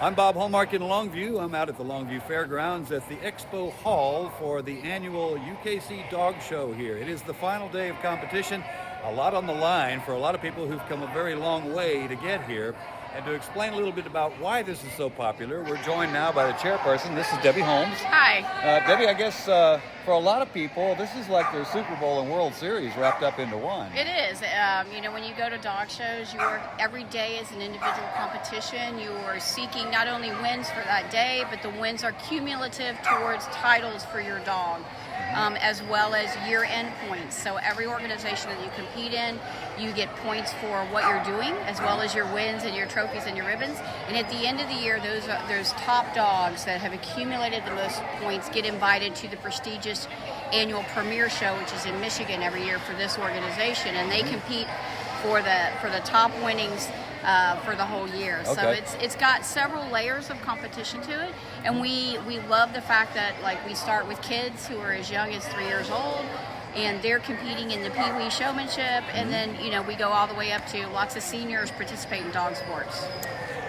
I'm Bob Hallmark in Longview. I'm out at the Longview Fairgrounds at the Expo Hall for the annual UKC Dog Show here. It is the final day of competition. A lot on the line for a lot of people who've come a very long way to get here. And to explain a little bit about why this is so popular, we're joined now by the chairperson. This is Debbie Holmes. Hi. Debbie, I guess for a lot of people, this is like their Super Bowl and World Series wrapped up into one. It is. When you go to dog shows, every day is an individual competition. You are seeking not only wins for that day, but the wins are cumulative towards titles for your dog, as well as year-end points. So every organization that you compete in, you get points for what you're doing, as well as your wins and your trophies and your ribbons. And at the end of the year, those top dogs that have accumulated the most points get invited to the prestigious annual premiere show, which is in Michigan every year for this organization, and they compete for the top winnings for the whole year. Okay. So it's got several layers of competition to it, and we love the fact that we start with kids who are as young as 3 years old, and they're competing in the Pee-wee showmanship, and then we go all the way up to lots of seniors participate in dog sports.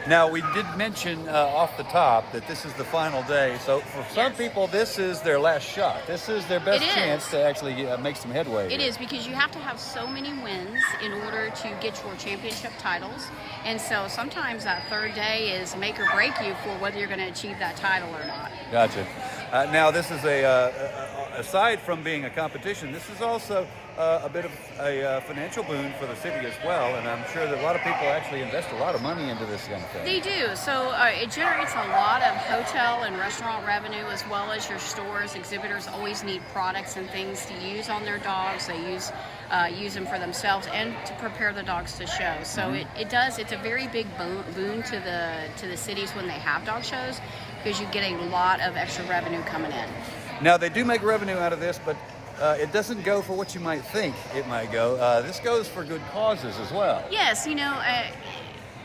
Now, we did mention off the top that this is the final day. So for some people, this is their last shot. This is their best chance to actually make some headway. It is, because you have to have so many wins in order to get your championship titles. And so sometimes that third day is make or break you for whether you're going to achieve that title or not. Gotcha. Now, this is aside from being a competition, this is also a bit of a financial boon for the city as well, and I'm sure that a lot of people actually invest a lot of money into this kind of thing. They do. So it generates a lot of hotel and restaurant revenue, as well as your stores. Exhibitors always need products and things to use on their dogs. They use them for themselves and to prepare the dogs to show. So it's a very big boon to the cities when they have dog shows, because you get a lot of extra revenue coming in. Now, they do make revenue out of this, but it doesn't go for what you might think it might go. This goes for good causes as well. Yes,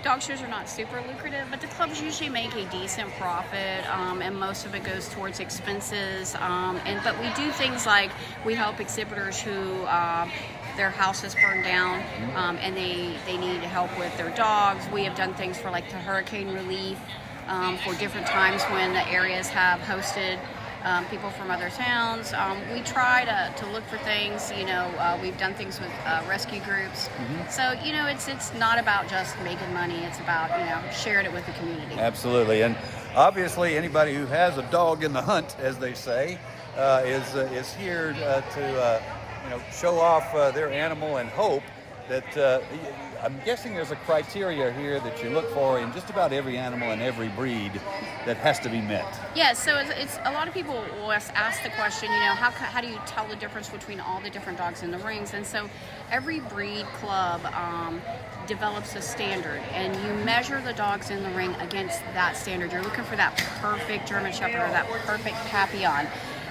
dog shows are not super lucrative, but the clubs usually make a decent profit, and most of it goes towards expenses. But we do things like we help exhibitors who their house is burned down, and they need help with their dogs. We have done things for the hurricane relief for different times when the areas have hosted people from other towns. We try to look for things. We've done things with rescue groups. So it's not about just making money. It's about sharing it with the community. Absolutely, and obviously anybody who has a dog in the hunt, as they say, is here to show off their animal and hope that. I'm guessing there's a criteria here that you look for in just about every animal and every breed that has to be met. Yes, so it's a lot of people will ask the question, how do you tell the difference between all the different dogs in the rings? And so every breed club develops a standard, and you measure the dogs in the ring against that standard. You're looking for that perfect German Shepherd or that perfect Papillon.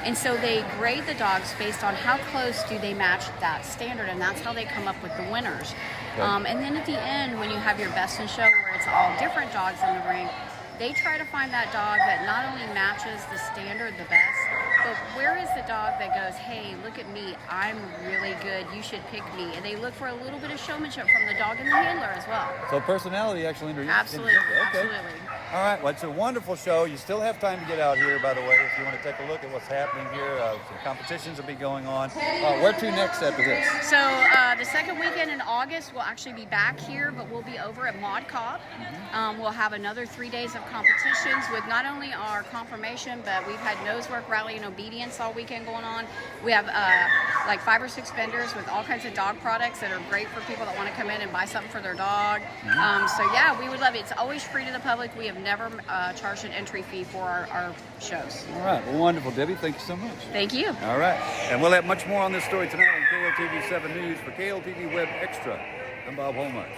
And so they grade the dogs based on how close do they match that standard, and that's how they come up with the winners. And then at the end, when you have your best in show, where it's all different dogs in the ring, they try to find that dog that not only matches the standard the best, but where is the dog that goes, hey, look at me, I'm really good, you should pick me. And they look for a little bit of showmanship from the dog and the handler as well. So personality actually Absolutely, absolutely. All right, well, it's a wonderful show. You still have time to get out here, by the way, if you want to take a look at what's happening here. Some competitions will be going on. Where to next after this? So the second weekend in August, we'll actually be back here, but we'll be over at Mod Cop. We'll have another 3 days of competitions with not only our confirmation, but we've had nose work, rally, and obedience all weekend going on. We have 5 or 6 vendors with all kinds of dog products that are great for people that want to come in and buy something for their dog. So yeah, we would love it. It's always free to the public. We have never charged an entry fee for our shows. All right, well, wonderful, Debbie. Thank you so much. Thank you. All right, and we'll have much more on this story tonight on KLTV 7 News. For KLTV Web Extra, I'm Bob Hallmark.